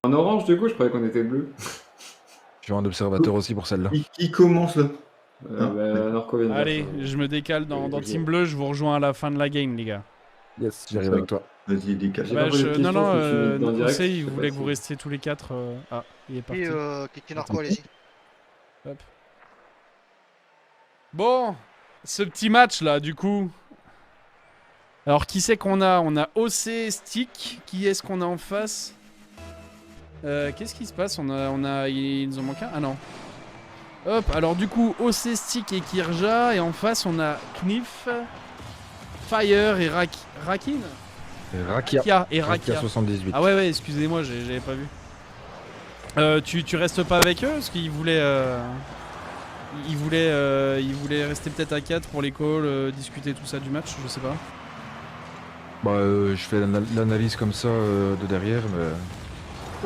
En orange, du coup, je croyais qu'on était bleu. Je suis en observateur aussi pour celle-là. Qui commence là? Norco vient de Allez, dire ça. je me décale dans Ok. Team Bleu, je vous rejoins à la fin de la game, les gars. Yes, j'arrive avec toi. Vas-y, décale. J'ai pas posé de Non, questions, non, je me suis mis dans direct, Osei, je il sais voulait pas que vous si- restiez tous les 4. Ah, il est parti. Et Kiki Narco, allez-y. Hop. Bon, ce petit match là, du coup. Alors, qui c'est qu'on a? On a OC, Stick. Qui est-ce qu'on a en face? Qu'est-ce qui se passe? Il nous en manque un? Ah non. Hop, alors du coup, OC, Stick et Kirja. Et en face, on a Knif, Fire et Rakin. Rakia. Et Rakia. 78. Ah ouais, excusez-moi, j'avais pas vu. Tu restes pas avec eux? Parce qu'ils voulaient... Ils voulaient rester peut-être à 4 pour les calls, discuter tout ça du match, je sais pas. Bah, je fais l'analyse comme ça de derrière, mais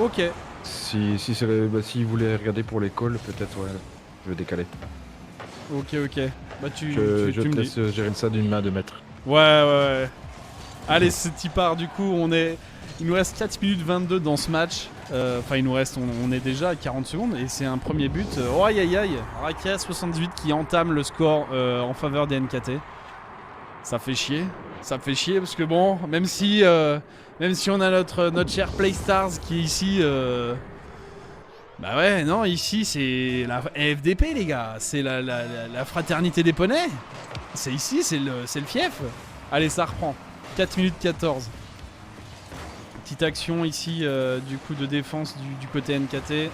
Ok. s'ils voulaient regarder pour les calls, peut-être, ouais, je vais décaler. Ok. Bah tu Je me te dis. laisse gérer ça d'une main de maître. Ouais. Allez, c'est petit part, du coup, il nous reste 4 minutes 22 dans ce match. Enfin, on est déjà à 40 secondes et c'est un premier but. Oh aïe. Rakia 78 qui entame le score en faveur des NKT. Ça fait chier parce que bon, même si on a notre cher Playstars qui est ici. Bah ouais, non, ici c'est la FDP, les gars. C'est la fraternité des poneys. C'est ici, c'est le fief. Allez, ça reprend. 4 minutes 14. Petite action ici du coup de défense du côté NKT.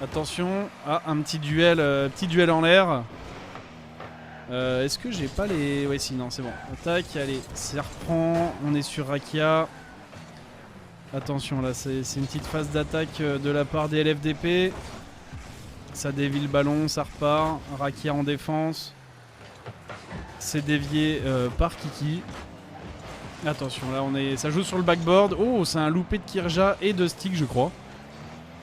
Attention, un petit duel en l'air. Est-ce que j'ai pas les... Ouais si, non c'est bon. Attaque, allez, ça reprend. On est sur Rakia. Attention là, c'est une petite phase d'attaque de la part des LFDP. Ça dévie le ballon, ça repart. Rakia en défense. C'est dévié par Kiki. Attention, là ça joue sur le backboard. Oh, c'est un loupé de Kirja et de Stick, je crois.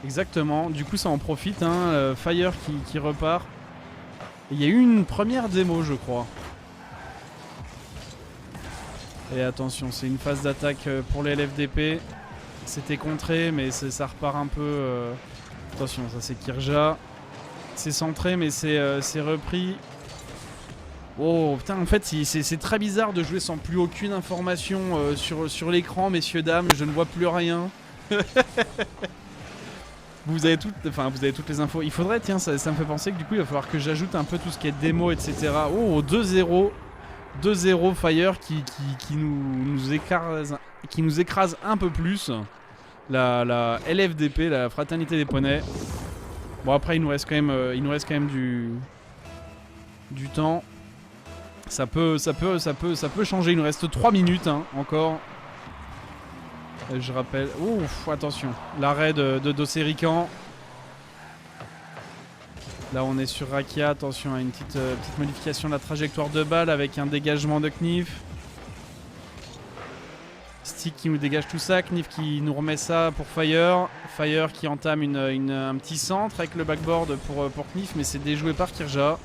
Exactement. Du coup, ça en profite. Fire qui repart. Il y a eu une première démo, je crois. Et attention, c'est une phase d'attaque pour les LFDP. C'était contré, mais ça repart un peu. Attention, ça c'est Kirja. C'est centré, mais c'est repris. Oh putain, en fait c'est très bizarre de jouer sans plus aucune information sur l'écran, messieurs dames, je ne vois plus rien. Vous avez toutes les infos. Il faudrait, tiens, ça me fait penser que du coup il va falloir que j'ajoute un peu tout ce qui est démo, etc. Oh, 2-0 Fire qui nous écrase un peu plus. La LFDP, la fraternité des poneys. Bon, après il nous reste quand même du temps. Ça peut changer. Il nous reste 3 minutes encore. Je rappelle. Ouf, attention. L'arrêt de Dosserican. Là, on est sur Rakia. Attention à une petite modification de la trajectoire de balle avec un dégagement de Knif. Stick qui nous dégage tout ça. Knif qui nous remet ça pour Fire. Fire qui entame un petit centre avec le backboard pour Knif, mais c'est déjoué par Kirja.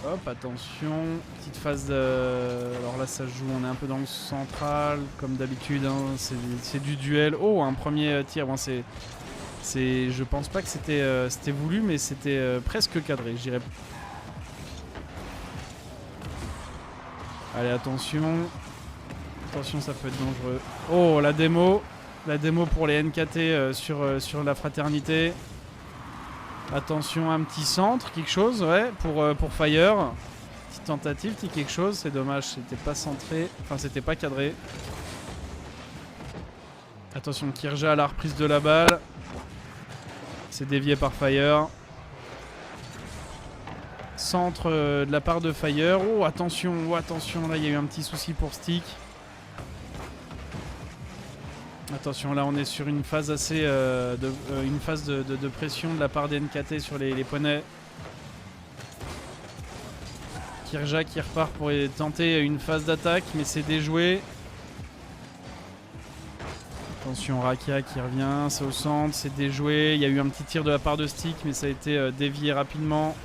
Hop, attention, petite phase de... Alors là ça joue, on est un peu dans le central, comme d'habitude, c'est du duel. Oh, un premier tir, bon, je pense pas que c'était voulu, mais c'était presque cadré, je dirais. Allez, attention, ça peut être dangereux. Oh, la démo pour les NKT sur la fraternité. Attention, un petit centre, quelque chose, ouais, pour Fire. Petite tentative, quelque chose, c'est dommage, c'était pas centré, enfin c'était pas cadré. Attention, Kirja à la reprise de la balle. C'est dévié par Fire. Centre de la part de Fire. Oh, attention, là il y a eu un petit souci pour Stick. Attention, là on est sur une phase de pression de la part des NKT sur les poneys. Kirja qui repart pour tenter une phase d'attaque, mais c'est déjoué. Attention, Rakia qui revient, c'est au centre, c'est déjoué. Il y a eu un petit tir de la part de Stick, mais ça a été dévié rapidement.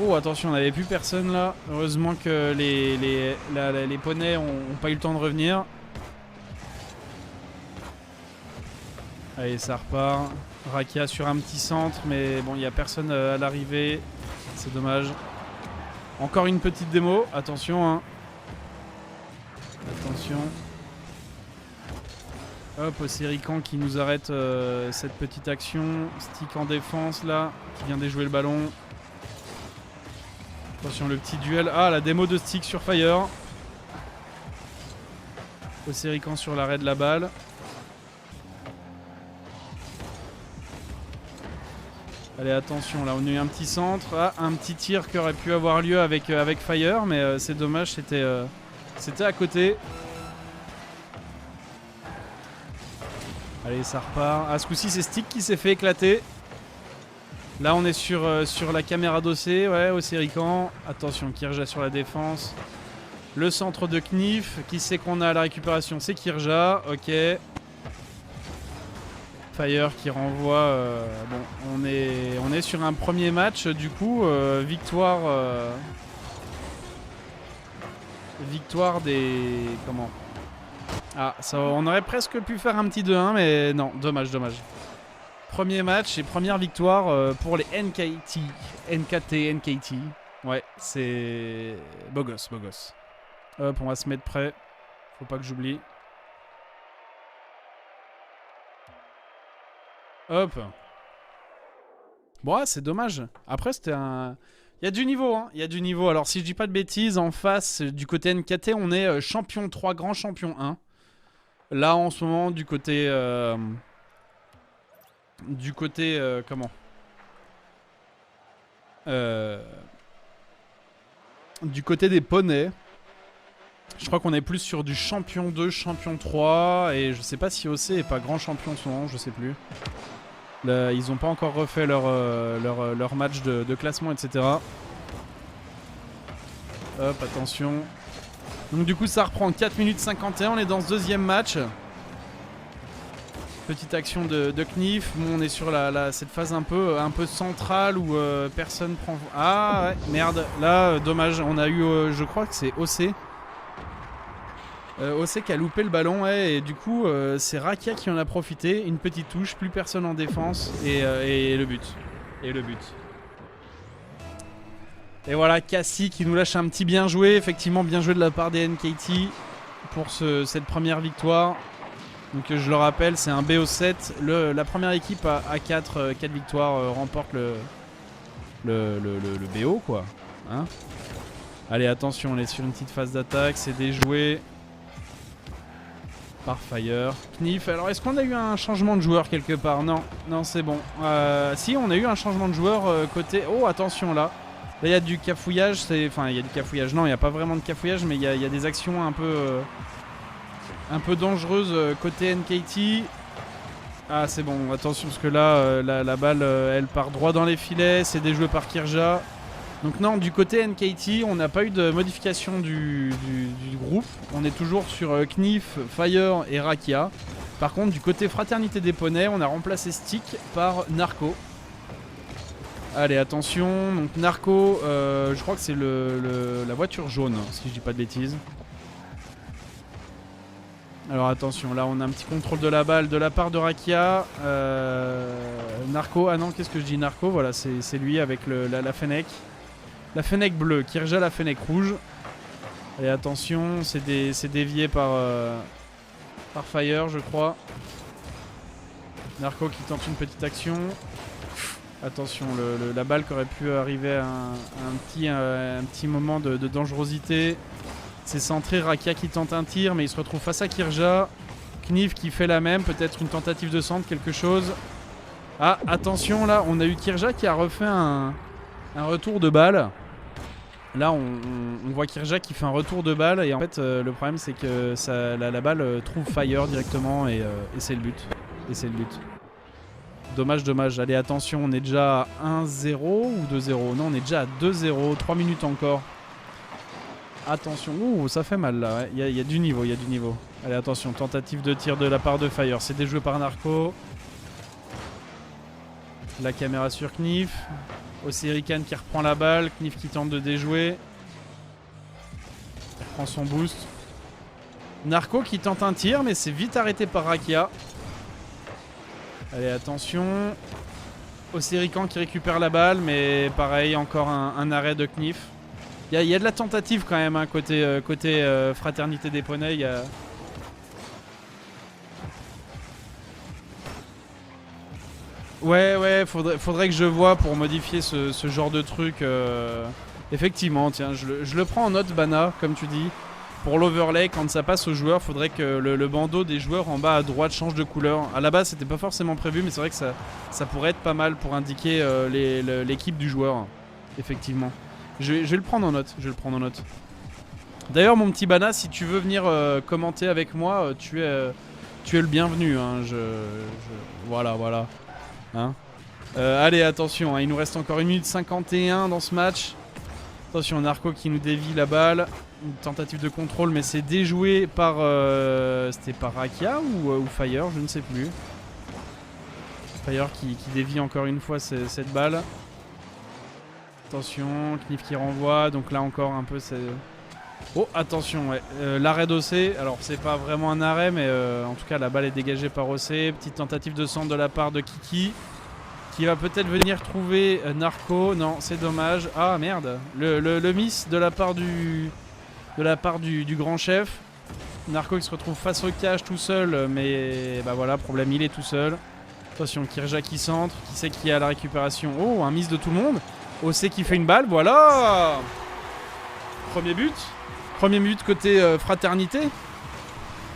Oh, attention, on n'avait plus personne là. Heureusement que les poneys n'ont pas eu le temps de revenir. Allez, ça repart. Rakia sur un petit centre, mais bon, il n'y a personne à l'arrivée. C'est dommage. Encore une petite démo. Attention, hein. Attention. Hop, Osirikan qui nous arrête cette petite action. Stick en défense, là, qui vient déjouer le ballon. Attention, le petit duel. Ah, la démo de Stick sur Fire. Osirikan sur l'arrêt de la balle. Allez, attention, là on a eu un petit centre. Ah, un petit tir qui aurait pu avoir lieu avec Fire, mais c'est dommage, c'était à côté. Allez, ça repart. Ah, ce coup-ci, c'est Stick qui s'est fait éclater. Là, on est sur la caméra d'OC. Ouais, Osirikan. Attention, Kirja sur la défense. Le centre de Knif. Qui sait qu'on a à la récupération? C'est Kirja. Ok. Fire qui renvoie. Bon, on est sur un premier match. Du coup, victoire des... Comment? Ah, ça, on aurait presque pu faire un petit 2-1, mais non, dommage. Premier match et première victoire pour les NKT. Ouais, c'est beau gosse. Hop, on va se mettre prêt. Faut pas que j'oublie. Hop. Bon, ouais, c'est dommage. Après, c'était un... Il y a du niveau, hein. Il y a du niveau. Alors, si je dis pas de bêtises, en face, du côté NKT, on est champion 3, grand champion 1. Là, en ce moment, du côté... comment du côté des poneys. Je crois qu'on est plus sur du champion 2, champion 3. Et je sais pas si OC est pas grand champion en ce moment, je sais plus. Là, ils ont pas encore refait leur match de classement, etc. Hop, attention. Donc du coup ça reprend 4 minutes 51, on est dans ce deuxième match. Petite action de Knif. Bon, on est sur cette phase un peu centrale où personne prend... Ah ouais, merde. Là, dommage, on a eu, je crois que c'est OC. OC qui a loupé le ballon, ouais, et du coup c'est Rakia qui en a profité. Une petite touche, plus personne en défense et le but. Et voilà, Cassie qui nous lâche un petit bien joué. Effectivement, bien joué de la part des NKT pour cette première victoire. Donc je le rappelle, c'est un BO7. La première équipe à 4 victoires remporte le BO, quoi. Hein? Allez, attention, on est sur une petite phase d'attaque. C'est déjoué par Fire. Knif, alors est-ce qu'on a eu un changement de joueur quelque part? Non, c'est bon. Si, on a eu un changement de joueur côté... Oh, attention là. Là, il y a du cafouillage. Enfin, il y a du cafouillage. Non, il n'y a pas vraiment de cafouillage, mais il y a des actions un peu dangereuses côté NKT. Ah, c'est bon. Attention, parce que là, la balle, elle part droit dans les filets. C'est déjoué par Kirja. Donc non, du côté NKT, on n'a pas eu de modification du groupe. On est toujours sur Knif, Fire et Rakia. Par contre, du côté Fraternité des Poneys, on a remplacé Stick par Narco. Allez, attention. Donc Narco, je crois que c'est la voiture jaune, si je dis pas de bêtises. Alors attention, là on a un petit contrôle de la balle de la part de Rakia. Narco, ah non, qu'est-ce que je dis? Narco, voilà, c'est lui avec la Fennec. La Fennec bleue, Kirja la Fennec rouge. Et attention, c'est dévié par Fire, je crois. Narco qui tente une petite action. Attention, la balle qui aurait pu arriver à un petit moment de dangerosité. C'est centré, Rakia qui tente un tir, mais il se retrouve face à Kirja. Knif qui fait la même, peut-être une tentative de centre, quelque chose. Ah, attention, là, on a eu Kirja qui a refait un retour de balle. Là, on voit Kirja qui fait un retour de balle et en fait, le problème c'est que la balle trouve Fire directement et c'est le but. Dommage. Allez, attention, on est déjà à 1-0 ou 2-0? Non, on est déjà à 2-0. 3 minutes encore. Attention. Ouh, ça fait mal là. Il y a du niveau, Allez, attention, tentative de tir de la part de Fire. C'est déjoué par Narco. La caméra sur Knif. Osirikan qui reprend la balle, Knif qui tente de déjouer. Il reprend son boost. Narco qui tente un tir, mais c'est vite arrêté par Rakia. Allez, attention. Océrican qui récupère la balle, mais pareil, encore un arrêt de Knif. Il y a de la tentative quand même, hein, côté Fraternité des Poneys. Y a... Ouais, faudrait que je vois pour modifier ce genre de truc. Effectivement, tiens, je le prends en note, Bana, comme tu dis. Pour l'overlay, quand ça passe aux joueurs, faudrait que le bandeau des joueurs en bas à droite change de couleur. À la base, c'était pas forcément prévu, mais c'est vrai que ça pourrait être pas mal pour indiquer l'équipe du joueur. Effectivement. Je vais le prendre en note. D'ailleurs, mon petit Bana, si tu veux venir commenter avec moi, tu es le bienvenu. Hein. Voilà. Hein. Allez, attention, hein, il nous reste encore 1 minute 51 dans ce match. Attention, Narco qui nous dévie la balle. Une tentative de contrôle, mais c'est déjoué par... C'était par Rakia ou Fire, je ne sais plus. Fire qui dévie encore une fois cette balle. Attention, Knif qui renvoie, donc là encore un peu c'est... Oh, attention, ouais. L'arrêt d'OC, alors c'est pas vraiment un arrêt, mais en tout cas la balle est dégagée par OC. Petite tentative de centre de la part de Kiki, qui va peut-être venir trouver Narco. Non, c'est dommage. Ah merde, le miss de la part du grand chef. Narco qui se retrouve face au cage tout seul, mais bah voilà, problème, il est tout seul. Attention, Kirja qui centre, qui sait qui a la récupération. Oh, un miss de tout le monde. OC qui fait une balle, voilà. Premier but côté Fraternité,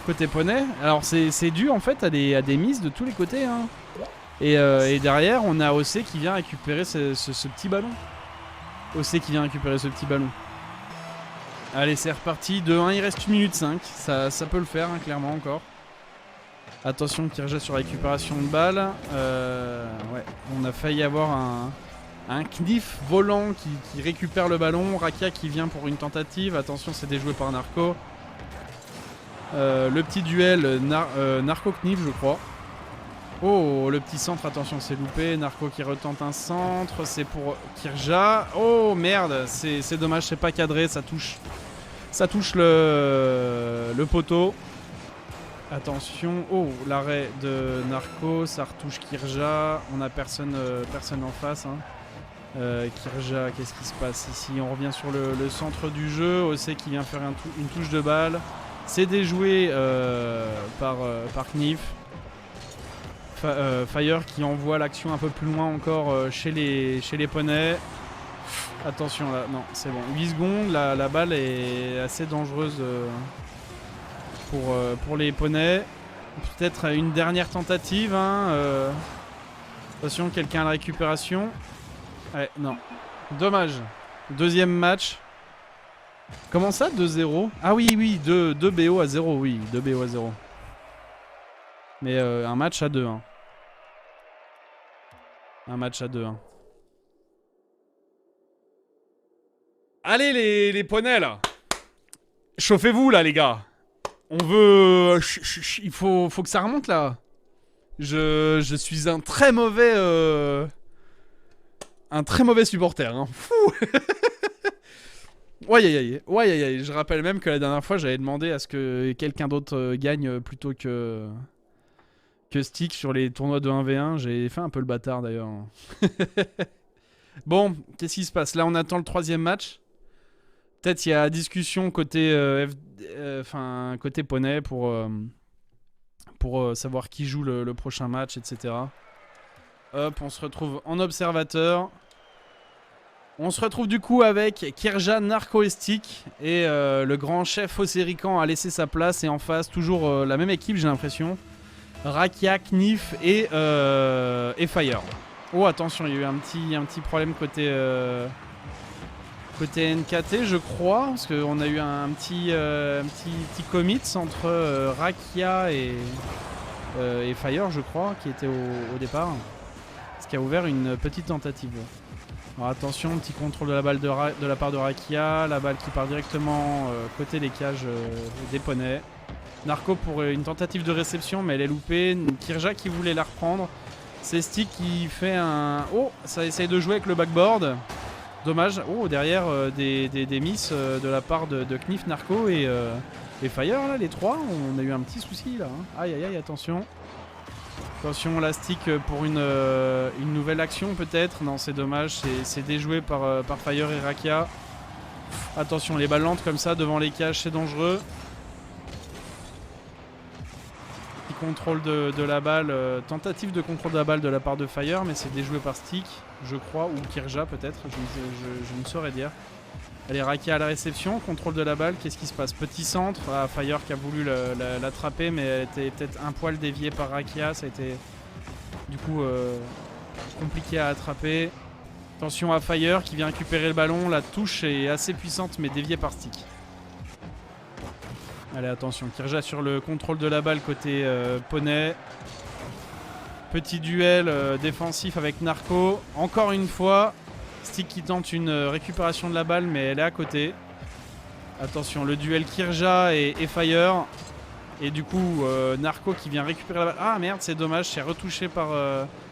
côté Poney. Alors c'est dû en fait à des misses de tous les côtés, hein. Et derrière on a OC qui vient récupérer ce petit ballon. OC qui vient récupérer ce petit ballon. Allez, c'est reparti, 2-1, il reste 1 minute 5, ça peut le faire, hein, clairement encore. Attention, Kirja sur récupération de balle. Ouais, on a failli avoir un Knif volant qui récupère le ballon. Rakia qui vient pour une tentative. Attention, c'est déjoué par Narco. Le petit duel Narco-Knif, je crois. Oh, le petit centre, attention, c'est loupé. Narco qui retente un centre. C'est pour Kirja. Oh, merde, c'est dommage, c'est pas cadré. Ça touche le poteau. Attention. Oh, l'arrêt de Narco. Ça retouche Kirja. On a personne en face, hein. Kirja, qu'est-ce qui se passe ici? On revient sur le centre du jeu. OC qui vient faire une touche de balle. C'est déjoué par Knif. Fire qui envoie l'action un peu plus loin encore chez les Poneys. Attention là, non, c'est bon. 8 secondes, la balle est assez dangereuse pour les Poneys. Peut-être une dernière tentative, hein. Attention, quelqu'un à la récupération. Ouais, non. Dommage. Deuxième match. Comment ça, 2-0? Ah oui, 2 BO à 0, oui. 2 BO à 0. Mais un match à 2, hein. Un match à 2, hein. Allez, les Poneys, là. Chauffez-vous, là, les gars. On veut... Il faut que ça remonte, là. Je suis un très mauvais... Un très mauvais supporter, hein. Fou. Ouais, je rappelle même que la dernière fois, j'avais demandé à ce que quelqu'un d'autre gagne plutôt que Stick sur les tournois de 1v1. J'ai fait un peu le bâtard, d'ailleurs. Bon, qu'est-ce qui se passe? Là, on attend le 3e match. Peut-être il y a discussion côté côté Poney pour savoir qui joue le prochain match, etc. Hop, on se retrouve en observateur. On se retrouve du coup avec Kirja, Narco et Stick. Et le grand chef Océrican a laissé sa place. Et en face, toujours la même équipe, j'ai l'impression. Rakia, Knif et Fire. Oh, attention, il y a eu un petit problème côté NKT, je crois. Parce qu'on a eu un petit commit entre Rakia et Fire, je crois, qui était au départ. Ce qui a ouvert une petite tentative. Alors attention, petit contrôle de la balle de la part de Rakia. La balle qui part directement côté des cages des Poneys. Narco pour une tentative de réception, mais elle est loupée. Kirja qui voulait la reprendre. C'est Stick qui fait un... Oh, ça essaye de jouer avec le backboard. Dommage. Oh, derrière des miss de la part de Knif, Narco et Fire, là, les trois. On a eu un petit souci, là. Hein. Aïe, attention. Attention, la stick pour une nouvelle action peut-être. Non, c'est dommage, c'est déjoué par Fire et Rakia. Attention, les balles lentes comme ça devant les cages, c'est dangereux. Petit contrôle de la balle, tentative de contrôle de la balle de la part de Fire, mais c'est déjoué par stick, je crois, ou Kirja peut-être, je ne saurais dire. Allez, Rakia à la réception, contrôle de la balle, qu'est-ce qui se passe? Petit centre, Fire qui a voulu l'attraper, mais elle était peut-être un poil déviée par Rakia, ça a été du coup compliqué à attraper. Attention à Fire qui vient récupérer le ballon, la touche est assez puissante mais déviée par stick. Allez, attention, Kirja sur le contrôle de la balle côté Poney. Petit duel défensif avec Narco, encore une fois. Stick qui tente une récupération de la balle mais elle est à côté. Attention, le duel Kirja et Fire. Et du coup Narco qui vient récupérer la balle. Ah merde, c'est dommage, c'est retouché par...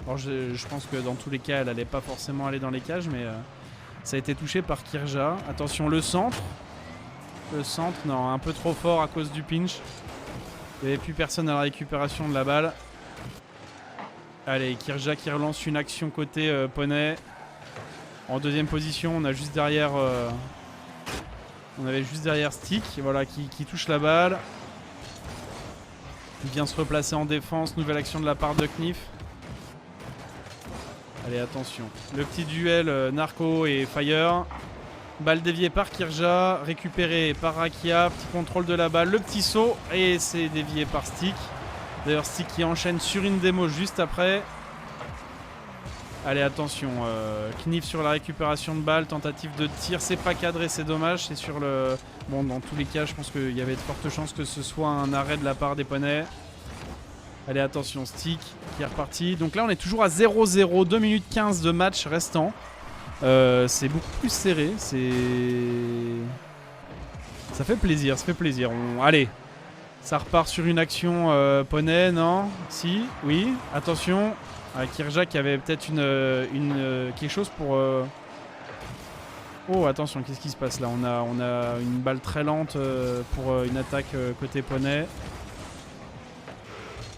Alors je pense que dans tous les cas elle allait pas forcément aller dans les cages, mais ça a été touché par Kirja. Attention, le centre. Le centre, non, un peu trop fort à cause du pinch. Il n'y avait plus personne à la récupération de la balle. Allez, Kirja qui relance une action côté Poney. En deuxième position, on a juste derrière, on avait juste derrière Stick, voilà, qui touche la balle. Il vient se replacer en défense. Nouvelle action de la part de Knif. Allez, attention. Le petit duel Narco et Fire. Balle déviée par Kirja, récupérée par Rakia. Petit contrôle de la balle, le petit saut. Et c'est dévié par Stick. D'ailleurs, Stick qui enchaîne sur une démo juste après. Allez, attention, Knif sur la récupération de balle, tentative de tir, c'est pas cadré, c'est dommage, c'est sur le... Bon, dans tous les cas, je pense qu'il y avait de fortes chances que ce soit un arrêt de la part des Poneys. Allez, attention, Stick qui est reparti. Donc là, on est toujours à 0-0, 2 minutes 15 de match restant. C'est beaucoup plus serré, c'est... Ça fait plaisir, ça fait plaisir. Allez, ça repart sur une action Poney, non? Si, oui, attention. Kirja qui avait peut-être quelque chose pour... Oh, attention, qu'est-ce qui se passe là? On a une balle très lente pour une attaque côté Poney.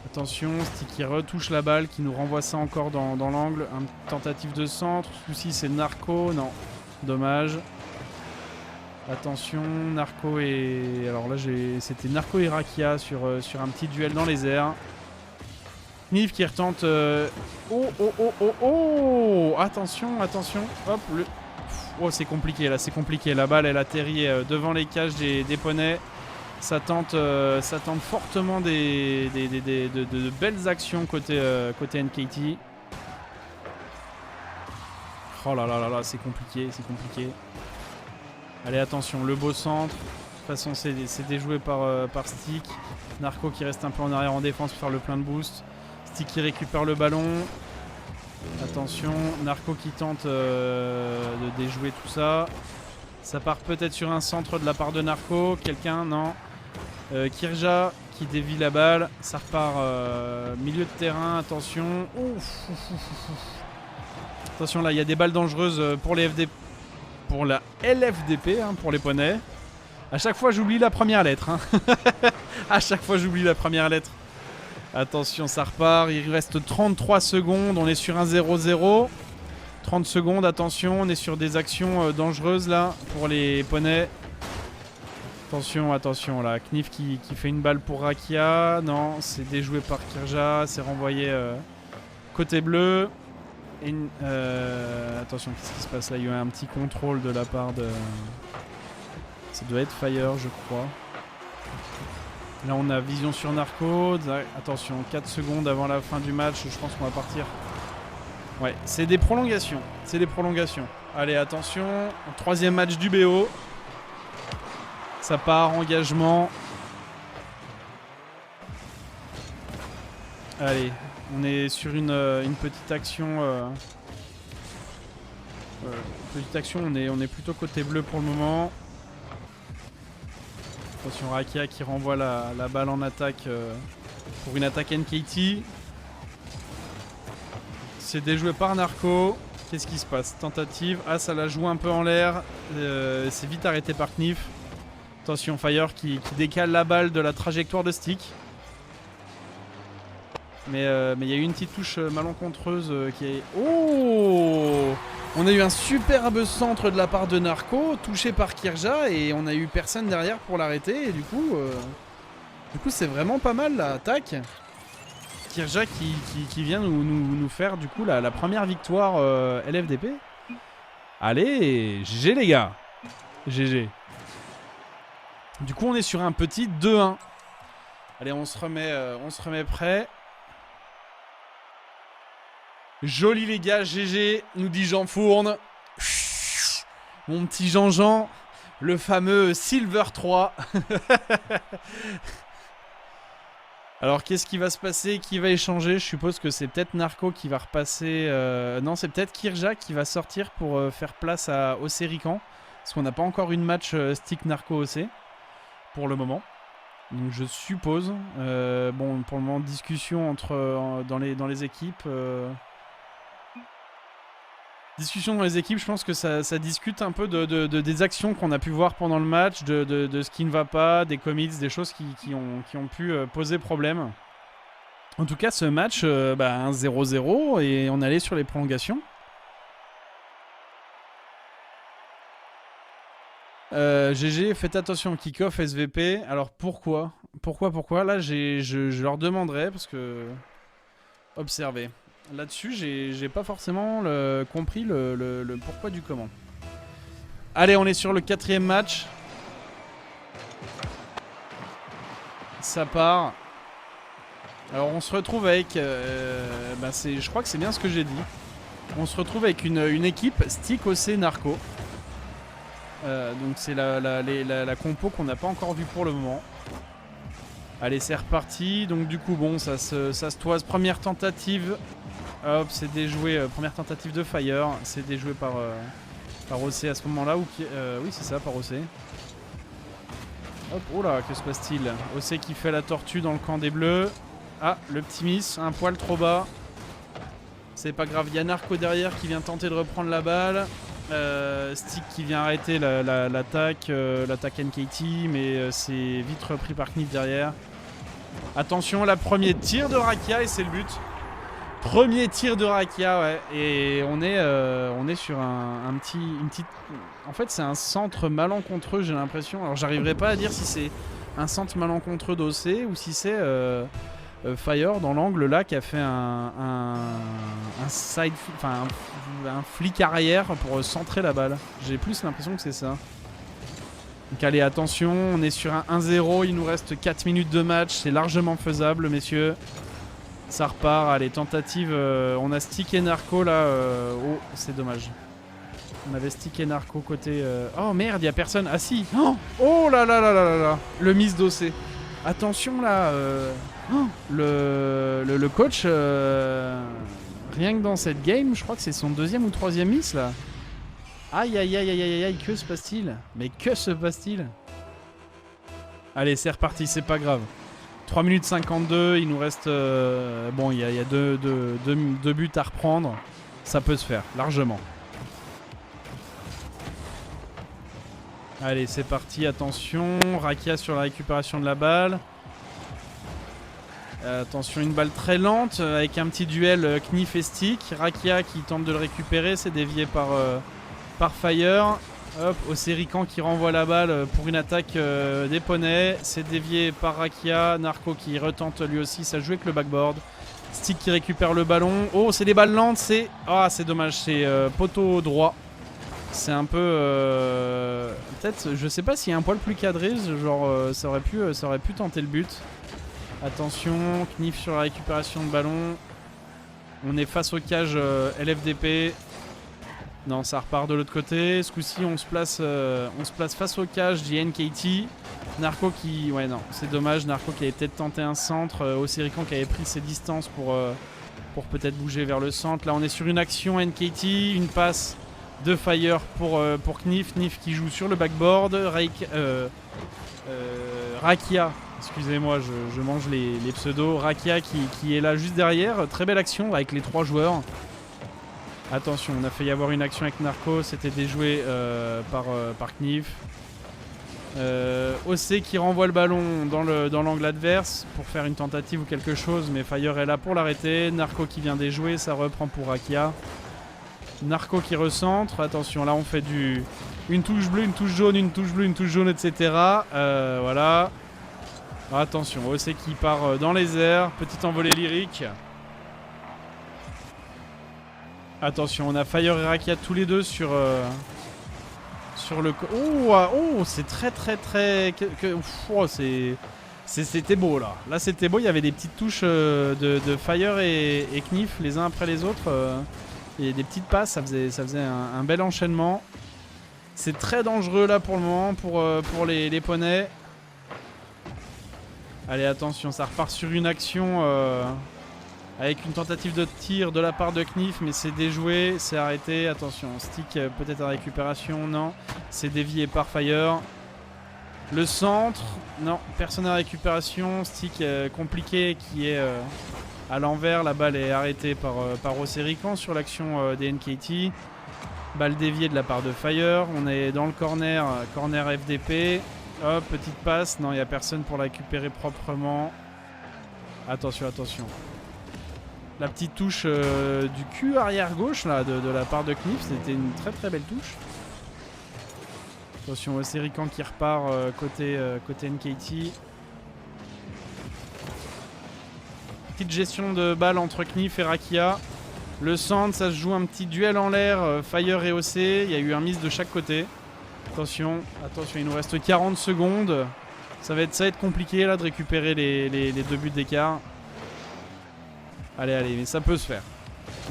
Attention, Stick qui retouche la balle, qui nous renvoie ça encore dans l'angle. Une tentative de centre. Souci, c'est Narco. Non, dommage. Attention, Narco et... Alors là, c'était Narco et Rakia sur un petit duel dans les airs. Knif qui retente... Oh, attention, attention. Hop, Oh, c'est compliqué là, c'est compliqué. La balle, elle atterrit devant les cages des Poneys. Ça tente fortement de belles actions côté NKT. Oh là là là là, c'est compliqué, c'est compliqué. Allez, attention, le beau centre. De toute façon, c'est déjoué par Stick. Narco qui reste un peu en arrière en défense pour faire le plein de boost. Stick qui récupère le ballon. Attention, Narco qui tente de déjouer tout ça. Ça part peut-être sur un centre de la part de Narco. Quelqu'un, non. Kirja qui dévie la balle. Ça repart milieu de terrain. Attention. Ouf. Attention, là, il y a des balles dangereuses pour les FDP. Pour la LFDP, hein, pour les Poneys. À chaque fois, j'oublie la première lettre. Hein. À chaque fois, j'oublie la première lettre. Attention, ça repart. Il reste 33 secondes. On est sur un 0-0. 30 secondes, attention. On est sur des actions dangereuses là pour les Poneys. Attention, attention là. Knif qui fait une balle pour Rakia. Non, c'est déjoué par Kirja. C'est renvoyé côté bleu. Et attention, qu'est-ce qui se passe là? Il y a eu un petit contrôle de la part de... Ça doit être Fire, je crois. Là, on a vision sur Narco. Attention, 4 secondes avant la fin du match. Je pense qu'on va partir. Ouais, c'est des prolongations. C'est des prolongations. Allez, attention. Troisième match du BO. Ça part, engagement. Allez, on est sur une petite action. On est plutôt côté bleu pour le moment. Attention, Rakia qui renvoie la balle en attaque pour une attaque NKT. C'est déjoué par Narco. Qu'est-ce qui se passe? Tentative. Ah, ça la joue un peu en l'air. C'est vite arrêté par Knif. Attention, Fire qui décale la balle de la trajectoire de Stick. Mais il y a eu une petite touche malencontreuse qui est... Oh! On a eu un superbe centre de la part de Narco, touché par Kirja, et on a eu personne derrière pour l'arrêter. Et du coup c'est vraiment pas mal là. Tac. Kirja qui vient nous faire du coup la première victoire LFDP. Allez, GG les gars. GG. Du coup on est sur un petit 2-1. Allez, on se remet prêt. Joli les gars, GG, nous dit Jean Fourne. Mon petit Jean-Jean, le fameux Silver 3. Alors qu'est-ce qui va se passer? Qui va échanger? Je suppose que c'est peut-être Narco qui va repasser. Non, c'est peut-être Kirja qui va sortir pour faire place à Ocerican. Parce qu'on n'a pas encore une match stick Narco OC pour le moment. Donc je suppose. Bon, pour le moment, discussion dans les équipes. Discussion dans les équipes, je pense que ça discute un peu des actions qu'on a pu voir pendant le match, de ce qui ne va pas, des commits, des choses qui ont pu poser problème. En tout cas, ce match, 1-0-0 et on allait sur les prolongations. GG, faites attention au kick-off SVP. Alors pourquoi? Là, je leur demanderai parce que... Observez. Là-dessus, j'ai pas forcément compris le pourquoi du comment. Allez, on est sur le 4e match. Ça part. Alors, on se retrouve avec... je crois que c'est bien ce que j'ai dit. On se retrouve avec une équipe Stick OC Narco. Donc, c'est la compo qu'on n'a pas encore vue pour le moment. Allez, c'est reparti. Donc, du coup, bon, ça se toise. Première tentative... Hop, c'est déjoué, première tentative de Fire, c'est déjoué par OC à ce moment-là, oui c'est ça, par OC. Hop, oh là, que se passe-t-il? OC qui fait la tortue dans le camp des bleus. Ah, le petit miss, un poil trop bas. C'est pas grave, il y a Narco derrière qui vient tenter de reprendre la balle. Stick qui vient arrêter l'attaque NKT, mais c'est vite repris par Knif derrière. Attention, la premier tir de Rakia et c'est le but. Premier tir de Rakia, ouais, et on est sur une petite... En fait, c'est un centre malencontreux, j'ai l'impression. Alors, j'arriverai pas à dire si c'est un centre malencontreux d'OC ou si c'est Fire dans l'angle là qui a fait un side... Enfin, un flic arrière pour centrer la balle. J'ai plus l'impression que c'est ça. Donc, allez, attention, on est sur un 1-0, il nous reste 4 minutes de match, c'est largement faisable, messieurs. Ça repart, allez, tentative, on a Stick et Narco là, oh c'est dommage. On avait Stick et Narco côté... Oh merde, il y a personne, ah si. Oh là là là là là là, le miss d'OC. Attention là, le coach, rien que dans cette game, je crois que c'est son 2e ou 3e miss là. Aïe aïe aïe aïe aïe aïe, que se passe-t-il? Mais que se passe-t-il? Allez, c'est reparti, c'est pas grave. 3 minutes 52, il nous reste... bon, il y a deux buts à reprendre. Ça peut se faire, largement. Allez, c'est parti, attention. Rakia sur la récupération de la balle. Attention, une balle très lente, avec un petit duel Knif et Stick. Rakia qui tente de le récupérer, c'est dévié par Fire. Hop, Ocerican qui renvoie la balle pour une attaque des poneys. C'est dévié par Rakia. Narco qui retente lui aussi. Ça joue avec le backboard. Stick qui récupère le ballon. Oh, c'est des balles lentes. C'est... Ah, c'est dommage. C'est poteau droit. C'est un peu... Peut-être... Je sais pas s'il y a un poil plus cadré. Genre, ça aurait pu tenter le but. Attention. Knif sur la récupération de ballon. On est face au cage LFDP. Non, ça repart de l'autre côté. Ce coup-ci, on se place face au cage JNKT. Narco qui... Ouais, non, c'est dommage. Narco qui avait peut-être tenté un centre. Ocerican qui avait pris ses distances pour peut-être bouger vers le centre. Là, on est sur une action NKT. Une passe de Fire pour Knif. Knif qui joue sur le backboard. Rakia. Excusez-moi, je mange les pseudos. Rakia qui est là juste derrière. Très belle action avec les 3 joueurs. Attention, on a failli avoir une action avec Narco, c'était déjoué par Knif. OC qui renvoie le ballon dans l'angle adverse pour faire une tentative ou quelque chose, mais Fire est là pour l'arrêter. Narco qui vient déjouer, ça reprend pour Rakia. Narco qui recentre, attention là on fait une touche bleue, une touche jaune, une touche bleue, une touche jaune, etc. Voilà. Attention, OC qui part dans les airs, petite envolée lyrique. Attention, on a Fire et Rakia tous les deux sur le... Oh, c'est très... Oh, c'était beau là. Là c'était beau, il y avait des petites touches de Fire et Knif les uns après les autres. Et des petites passes, ça faisait un bel enchaînement. C'est très dangereux là pour le moment pour les poneys. Allez attention, ça repart sur une action avec une tentative de tir de la part de Knif, mais c'est déjoué, c'est arrêté. Attention, stick peut-être à récupération, non. C'est dévié par Fire. Le centre, non, personne à récupération. Stick compliqué qui est à l'envers. La balle est arrêtée par Ocerican sur l'action des NKT. Balle déviée de la part de Fire. On est dans le corner FDP. Hop, petite passe. Non, il n'y a personne pour la récupérer proprement. Attention, attention. La petite touche du cul arrière gauche là, de la part de Knif. C'était une très belle touche. Attention, Ocerican qui repart côté NKT. Petite gestion de balle entre Knif et Rakia. Le centre, ça se joue un petit duel en l'air. Fire et OC. Il y a eu un miss de chaque côté. Attention, attention, il nous reste 40 secondes. Ça va être compliqué là de récupérer les 2 buts d'écart. Allez, mais ça peut se faire.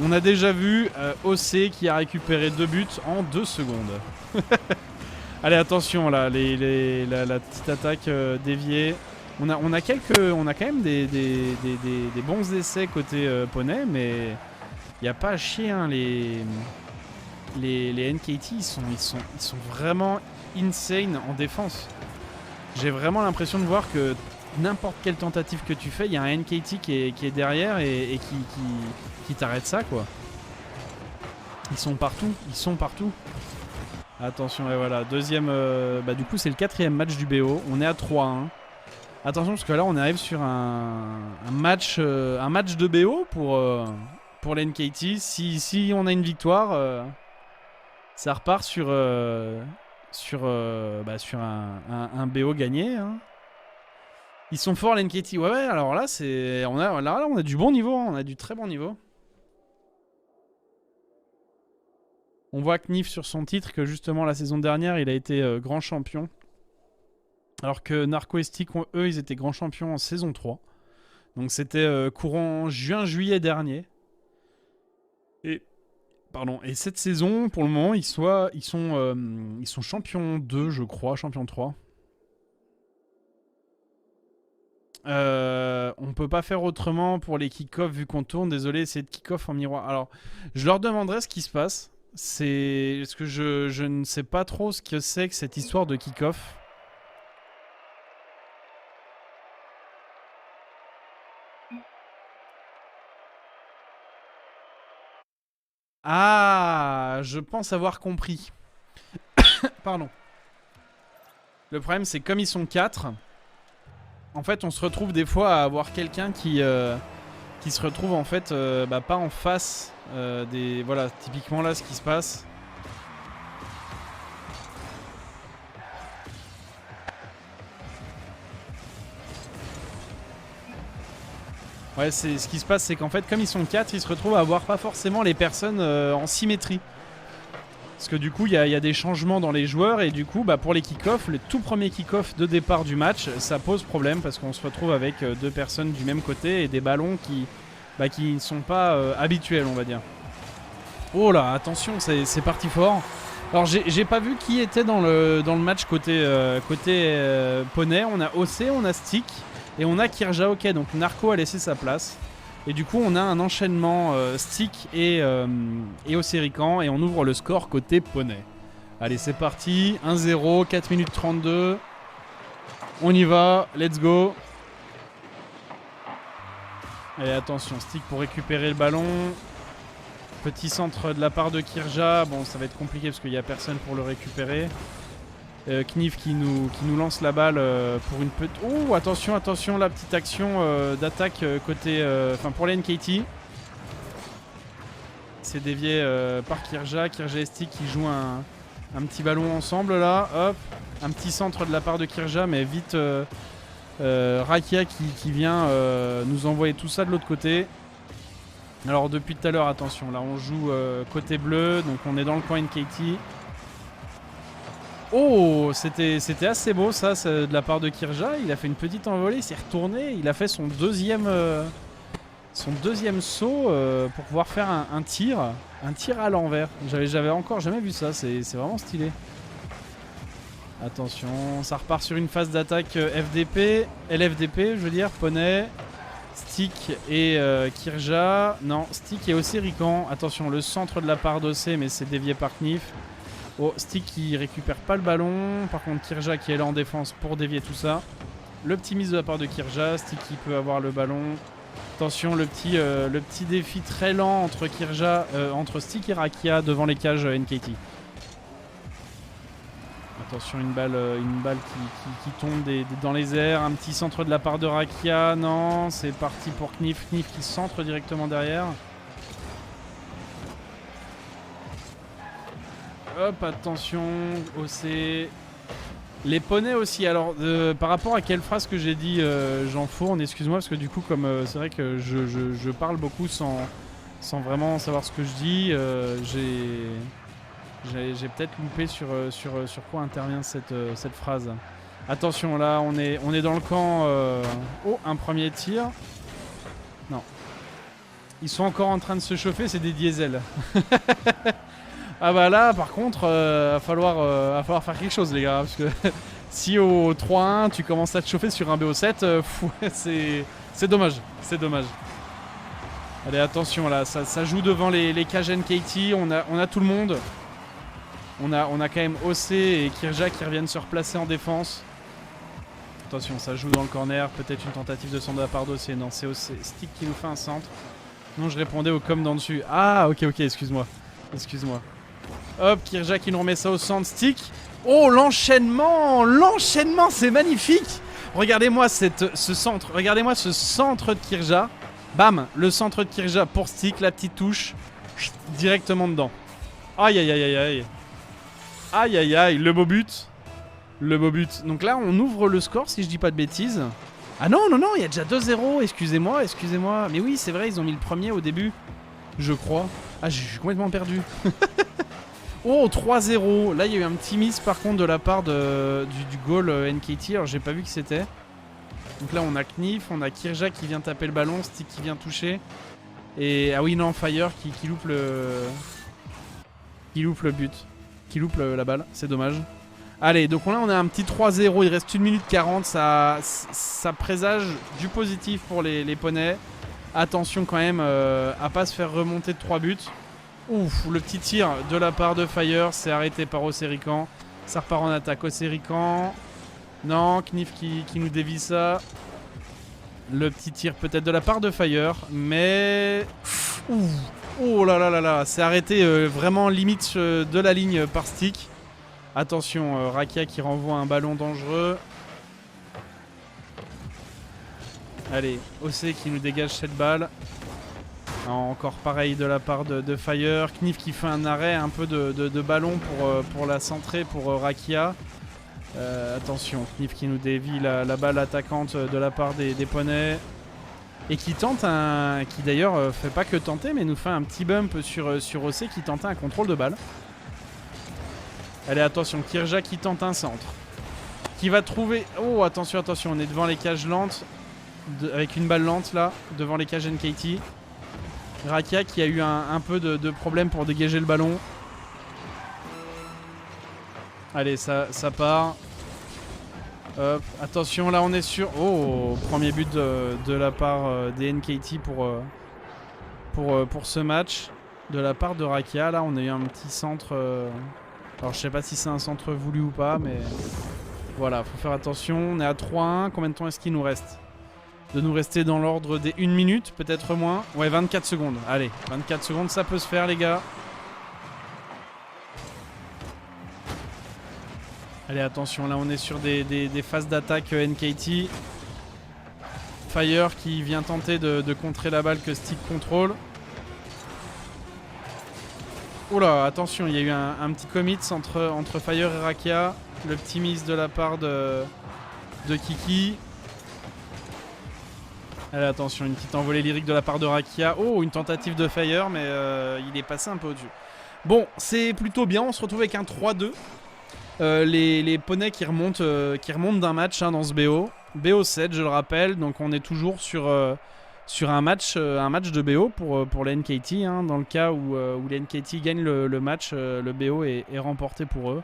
On a déjà vu OC qui a récupéré 2 buts en 2 secondes. Allez, attention là, la petite attaque déviée. On a quand même des bons essais côté poney, mais il n'y a pas à chier, hein, les NKT, ils sont vraiment insane en défense. J'ai vraiment l'impression de voir que n'importe quelle tentative que tu fais, il y a un NKT qui est derrière et qui t'arrête ça, quoi. Ils sont partout. Attention, et voilà, deuxième... du coup, c'est le 4e match du BO. On est à 3-1. Attention, parce que là, on arrive sur un match de BO pour les NKT. Si on a une victoire, ça repart sur un BO gagné, hein. Ils sont forts les NKT. Ouais, alors là on a du bon niveau, hein. On a du très bon niveau. On voit Knif sur son titre que justement la saison dernière il a été grand champion. Alors que Narco et Stick, eux, ils étaient grands champions en saison 3. Donc c'était courant juin-juillet dernier. Et cette saison, pour le moment, ils sont champions 2, je crois, champions 3. On peut pas faire autrement pour les kick-off vu qu'on tourne. Désolé, c'est de kick-off en miroir. Alors, je leur demanderai ce qui se passe. C'est parce que je ne sais pas trop ce que c'est que cette histoire de kick-off. Ah, je pense avoir compris. Pardon. Le problème, c'est comme ils sont 4, en fait, on se retrouve des fois à avoir quelqu'un qui se retrouve en fait pas en face des... Voilà, typiquement là, ce qui se passe. Ouais, c'est ce qui se passe, c'est qu'en fait, comme ils sont 4, ils se retrouvent à avoir pas forcément les personnes en symétrie. Parce que du coup, il y a des changements dans les joueurs et du coup, pour les kick-off, le tout premier kick-off de départ du match, ça pose problème parce qu'on se retrouve avec 2 personnes du même côté et des ballons qui ne sont pas habituels, on va dire. Oh là, attention, c'est parti fort. Alors, j'ai pas vu qui était dans le match côté poney. On a OC, on a Stick. Et on a Kirja, ok, donc Narco a laissé sa place. Et du coup, on a un enchaînement Stick et Ocerican. Et on ouvre le score côté poney. Allez, c'est parti. 1-0, 4 minutes 32. On y va, let's go. Et attention, Stick pour récupérer le ballon. Petit centre de la part de Kirja. Bon, ça va être compliqué parce qu'il n'y a personne pour le récupérer. Knif qui nous lance la balle pour une petite... Oh, attention, attention, la petite action d'attaque côté... Enfin, pour les NKT. C'est dévié par Kirja. Kirja et Stick qui jouent un petit ballon ensemble là. Hop, un petit centre de la part de Kirja, mais vite Rakia qui vient nous envoyer tout ça de l'autre côté. Alors depuis tout à l'heure, attention, là on joue côté bleu, donc on est dans le coin NKT. Oh, c'était assez beau ça, de la part de Kirja. Il a fait une petite envolée, il s'est retourné, il a fait son deuxième saut pour pouvoir faire un tir à l'envers. J'avais encore jamais vu ça, c'est vraiment stylé. Attention, ça repart sur une phase d'attaque LFDP, je veux dire, Poney, Stick et Kirja. Non, Stick et Ocerican. Attention, le centre de la part d'Océ, mais c'est dévié par Knif. Oh, Stick qui récupère pas le ballon. Par contre, Kirja qui est là en défense pour dévier tout ça. Le petit miss de la part de Kirja. Stick qui peut avoir le ballon. Attention, le petit défi très lent entre entre Stick et Rakia devant les cages NKT. Attention, une balle qui tombe dans les airs. Un petit centre de la part de Rakia. Non, c'est parti pour Knif. Knif qui centre directement derrière. Hop, attention, OC. Les poneys aussi. Alors, par rapport à quelle phrase que j'ai dit, j'en fourne, excuse-moi, parce que du coup, comme c'est vrai que je parle beaucoup sans vraiment savoir ce que je dis, j'ai peut-être loupé sur quoi intervient cette phrase. Attention, là, on est dans le camp. Oh, un premier tir. Non. Ils sont encore en train de se chauffer, c'est des diesels. Ah bah là par contre va falloir faire quelque chose les gars, parce que si au 3-1 tu commences à te chauffer sur un BO7, c'est dommage, c'est dommage. Allez attention là, ça joue devant les cages NKT, on a tout le monde. On a quand même OC et Kirja qui reviennent se replacer en défense. Attention, ça joue dans le corner, peut-être une tentative de centre de la part d'OC, non c'est OC, Stick qui nous fait un centre. Non, je répondais au com d'en dessus. Ah ok, excuse-moi. Hop, Kirja qui nous remet ça au centre. Stick. Oh, l'enchaînement, c'est magnifique. Regardez-moi ce centre. Regardez-moi ce centre de Kirja. Bam, le centre de Kirja pour Stick, la petite touche. Directement dedans. Aïe, aïe, aïe, aïe. Aïe, aïe, aïe, le beau but. Donc là, on ouvre le score, si je dis pas de bêtises. Ah non, il y a déjà 2-0. Excusez-moi. Mais oui, c'est vrai, ils ont mis le premier au début. Je crois. Ah, je suis complètement perdu. Oh, 3-0. Là, il y a eu un petit miss par contre de la part du goal NKT. Alors, j'ai pas vu qui c'était. Donc là, on a Knif, on a Kirja qui vient taper le ballon, Stick qui vient toucher. Et ah oui, non, Fire qui loupe le but. Qui loupe la balle. C'est dommage. Allez, donc là, on a un petit 3-0. Il reste 1 minute 40. Ça présage du positif pour les poneys. Attention quand même à pas se faire remonter de 3 buts. Ouf, le petit tir de la part de Fire, c'est arrêté par Ocerican. Ça repart en attaque. Ocerican. Non, Knif qui nous dévie ça. Le petit tir peut-être de la part de Fire, mais... Ouf. Oh là là là là, c'est arrêté vraiment limite de la ligne par Stick. Attention, Rakia qui renvoie un ballon dangereux. Allez, OC qui nous dégage cette balle. Encore pareil de la part de Fire. Knif qui fait un arrêt un peu de ballon pour la centrer pour Rakia. Attention, Knif qui nous dévie la balle attaquante de la part des poneys. Et qui tente qui d'ailleurs fait pas que tenter, mais nous fait un petit bump sur OC qui tentait un contrôle de balle. Allez, attention, Kirja qui tente un centre. Qui va trouver... Oh, attention, on est devant les cages lentes. Avec une balle lente là, devant les cages NKT. Rakia qui a eu un peu de problème pour dégager le ballon. Allez, ça part. Hop, attention, là on est sur... Oh, premier but de la part des NKT pour ce match. De la part de Rakia, là on a eu un petit centre... Alors je sais pas si c'est un centre voulu ou pas, mais... Voilà, faut faire attention. On est à 3-1. Combien de temps est-ce qu'il nous reste ? De nous rester dans l'ordre des 1 minute, peut-être moins. Ouais, 24 secondes. Allez, 24 secondes, ça peut se faire, les gars. Allez, attention, là on est sur des phases d'attaque NKT. Fire qui vient tenter de contrer la balle que Stick contrôle. Oula, attention, il y a eu un petit commit entre Fire et Rakia. Le petit miss de la part de Kiki. Allez, attention, une petite envolée lyrique de la part de Rakia. Oh, une tentative de Fire, mais il est passé un peu au-dessus. Bon, c'est plutôt bien, on se retrouve avec un 3-2. Les poneys qui remontent d'un match dans ce BO. BO7, je le rappelle, donc on est toujours sur un match de BO pour les NKT. Dans le cas où les NKT gagnent le match, le BO est remporté pour eux.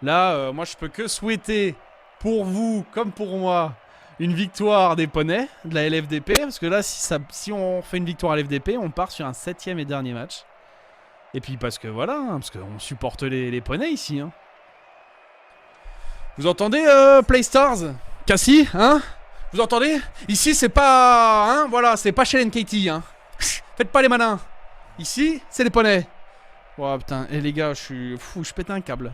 Là, moi je peux que souhaiter pour vous, comme pour moi, une victoire des poneys de la LFDP. Parce que là, si on fait une victoire à LFDP, on part sur un 7ème et dernier match. Et puis parce que voilà, parce qu'on supporte les poneys ici. Vous entendez Playstars, Cassie, vous entendez? Ici c'est pas, voilà, c'est pas chez l'NKT, Faites pas les malins. Ici, c'est les poneys. Oh putain, et les gars, je suis fou, je pète un câble.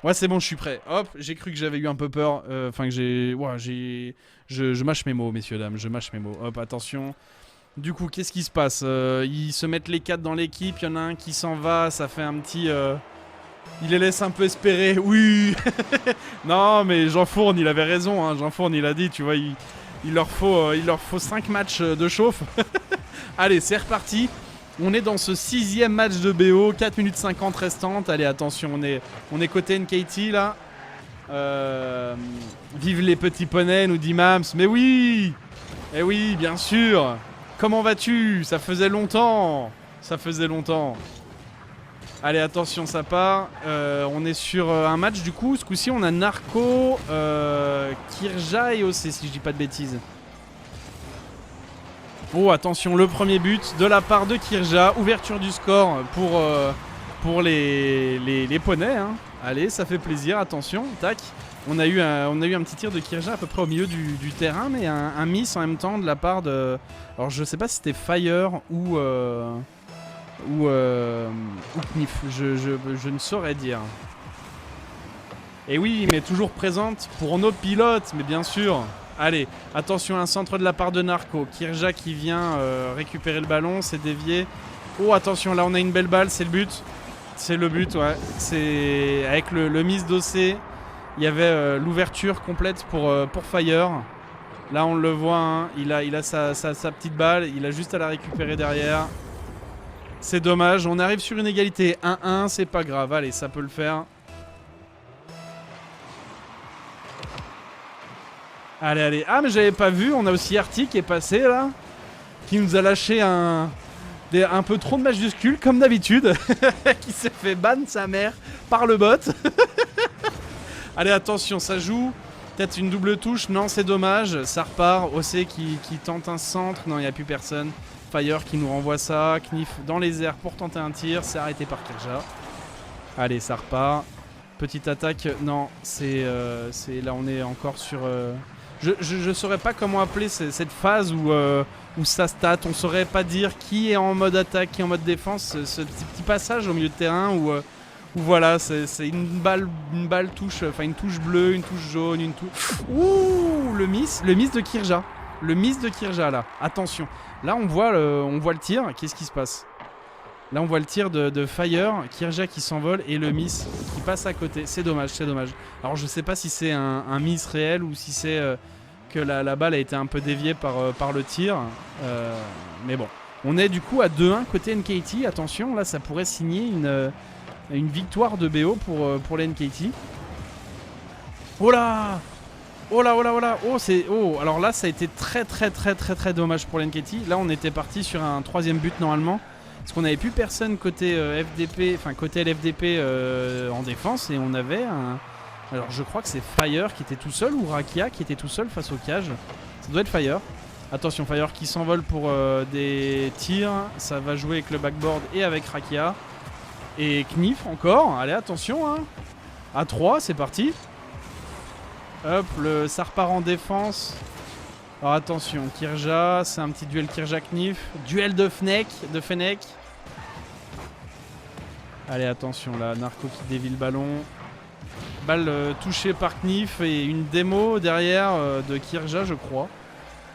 Ouais, c'est bon, je suis prêt. Hop, j'ai cru que j'avais eu un peu peur. Enfin, que j'ai... Ouais, je mâche mes mots, messieurs, dames. Je mâche mes mots. Hop, attention. Du coup, qu'est-ce qui se passe? Ils se mettent les 4 dans l'équipe. Il y en a un qui s'en va. Ça fait un petit... Il les laisse un peu espérer. Oui. Non, mais Jean Fourne, il avait raison. Jean Fourne, il a dit, tu vois, il leur faut 5 matchs de chauffe. Allez, c'est reparti. On est dans ce 6ème match de BO, 4 minutes 50 restantes. Allez, attention, on est côté NKT là. Vive les petits poneys, nous dit Mams. Mais oui! Eh oui, bien sûr! Comment vas-tu? Ça faisait longtemps! Ça faisait longtemps. Allez, attention, ça part. On est sur un match du coup. Ce coup-ci, on a Narco, Kirja et OC, si je dis pas de bêtises. Oh, attention, le premier but de la part de Kirja. Ouverture du score pour les poneys. Allez, ça fait plaisir. Attention, tac. On a eu un petit tir de Kirja à peu près au milieu du terrain, mais un miss en même temps de la part de... Alors, je sais pas si c'était Fire ou Knif. Je ne saurais dire. Et oui, mais toujours présente pour nos pilotes, mais bien sûr. Allez, attention, un centre de la part de Narco. Kirja qui vient récupérer le ballon, c'est dévié. Oh, attention, là on a une belle balle, c'est le but. C'est le but, ouais. C'est avec le miss d'OC. Il y avait l'ouverture complète pour Fire. Là on le voit, il a sa petite balle, il a juste à la récupérer derrière. C'est dommage, on arrive sur une égalité 1-1, c'est pas grave, allez, ça peut le faire. Allez, allez. Ah, mais j'avais pas vu. On a aussi Arty qui est passé là. Qui nous a lâché un peu trop de majuscules, comme d'habitude. Qui s'est fait ban sa mère par le bot. Allez, attention, ça joue. Peut-être une double touche. Non, c'est dommage. Ça repart. OC qui tente un centre. Non, il n'y a plus personne. Fire qui nous renvoie ça. Knif dans les airs pour tenter un tir. C'est arrêté par Kirja. Allez, ça repart. Petite attaque. Non, c'est là, on est encore sur... Je saurais pas comment appeler cette phase où ça stat. On saurait pas dire qui est en mode attaque, qui est en mode défense. Ce petit passage au milieu de terrain où voilà, c'est une balle touche, enfin une touche bleue, une touche jaune, une touche... Ouh, le miss de Kirja. Le miss de Kirja là. Attention. Là on voit le tir. Qu'est-ce qui se passe? Là on voit le tir de Fire, Kirja qui s'envole et le miss qui passe à côté. C'est dommage, c'est dommage. Alors je sais pas si c'est un miss réel ou si c'est que la balle a été un peu déviée par le tir. Mais bon, on est du coup à 2-1 côté NKT. Attention, là ça pourrait signer une victoire de BO pour les NKT. Oh là! Oh là, oh là, oh là! Oh, alors là ça a été très dommage pour les NKT. Là on était parti sur un 3ème but normalement. Parce qu'on n'avait plus personne côté FDP, enfin côté LFDP en défense, et on avait un... Alors je crois que c'est Fire qui était tout seul ou Rakia qui était tout seul face au cage. Ça doit être Fire. Attention, Fire qui s'envole pour des tirs. Ça va jouer avec le backboard et avec Rakia. Et Knif encore. Allez, attention. À 3, c'est parti. Hop, ça repart en défense. Alors attention, Kirja, c'est un petit duel Kirja-Knif. Duel de Fennec. Allez, attention là, Narco qui dévie le ballon. Balle touchée par Knif et une démo derrière de Kirja, je crois.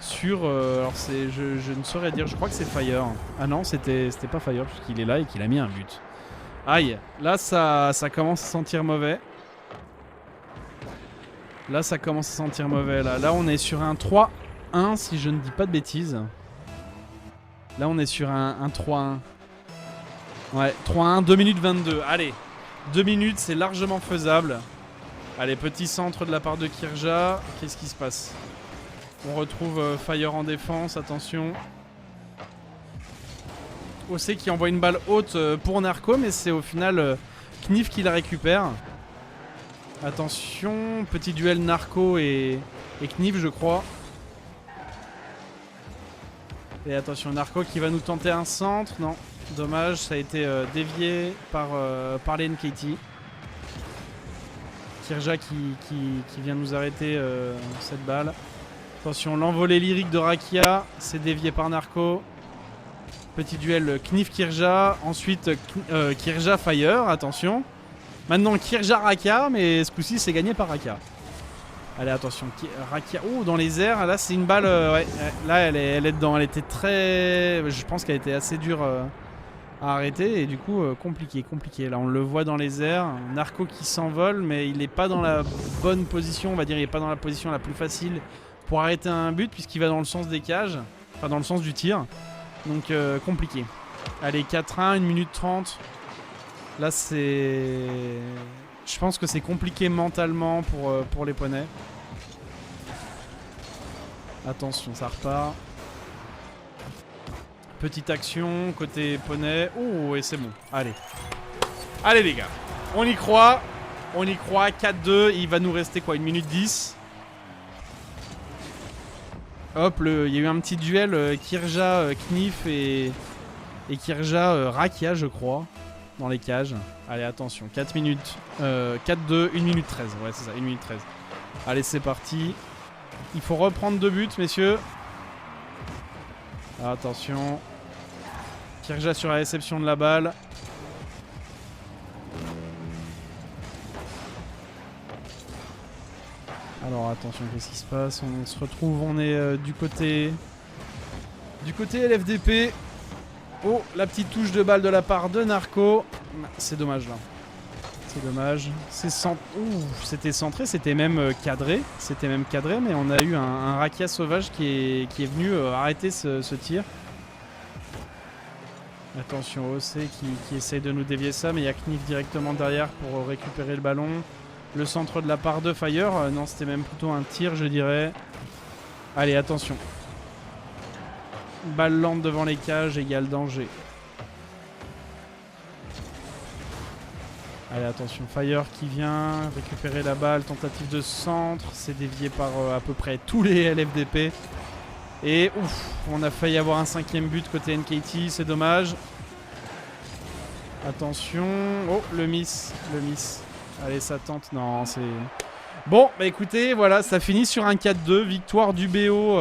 Sur. Alors, je ne saurais dire, je crois que c'est Fire. Ah non, c'était pas Fire, puisqu'il est là et qu'il a mis un but. Aïe, là, ça commence à sentir mauvais. Là, ça commence à sentir mauvais. Là, on est sur un 3-1, si je ne dis pas de bêtises. Là, on est sur un 3-1. Ouais, 3-1, 2 minutes 22. Allez, 2 minutes, c'est largement faisable. Allez, petit centre de la part de Kirja. Qu'est-ce qui se passe? On retrouve Fire en défense, attention. OC qui envoie une balle haute pour Narco, mais c'est au final Knif qui la récupère. Attention, petit duel Narco et Knif, je crois. Et attention, Narco qui va nous tenter un centre. Non, dommage, ça a été dévié par les NKT. Kirja qui vient nous arrêter cette balle. Attention, l'envolée lyrique de Rakia, c'est dévié par Narco. Petit duel Knif-Kirja, ensuite Kirja-Fire, attention. Maintenant Kirja-Rakia, mais ce coup-ci c'est gagné par Rakia. Allez, attention, Rakia, oh, dans les airs, là c'est une balle, ouais, là elle est dedans, elle était très... Je pense qu'elle était assez dure à arrêter et du coup compliqué. Là on le voit dans les airs, Narco qui s'envole, mais il n'est pas dans la bonne position, on va dire, il n'est pas dans la position la plus facile pour arrêter un but puisqu'il va dans le sens des cages, enfin dans le sens du tir. Donc compliqué. Allez, 4-1, 1 minute 30. Là c'est... Je pense que c'est compliqué mentalement pour les poneys. Attention, ça repart. Petite action côté poney. Oh, et c'est bon. Allez. Allez les gars. On y croit. 4-2. Il va nous rester quoi, 1 minute 10. Hop, il y a eu un petit duel Kirja, Knif et Kirja, Rakia, je crois, dans les cages. Allez, attention, 4 minutes, 4-2, 1 minute 13. Ouais, c'est ça, 1 minute 13. Allez, c'est parti. Il faut reprendre 2 buts, messieurs. Attention. Kirja sur la réception de la balle. Alors attention, qu'est-ce qui se passe? On se retrouve, on est du côté LFDP. Oh, la petite touche de balle de la part de Narco. C'est dommage là. C'est dommage. C'était centré, c'était même cadré. Mais on a eu un Rakia sauvage qui est venu arrêter ce tir. Attention, OC qui essaye de nous dévier ça, mais il y a Knif directement derrière pour récupérer le ballon. Le centre de la part de Fire, non, c'était même plutôt un tir, je dirais. Allez, attention. Balle lente devant les cages, égale danger. Allez, attention, Fire qui vient récupérer la balle, tentative de centre, c'est dévié par à peu près tous les LFDP. Et ouf, on a failli avoir un 5e but côté NKT, c'est dommage. Attention, oh, le miss. Allez, ça tente. Non, c'est... Bon, bah écoutez, voilà, ça finit sur un 4-2. Victoire du BO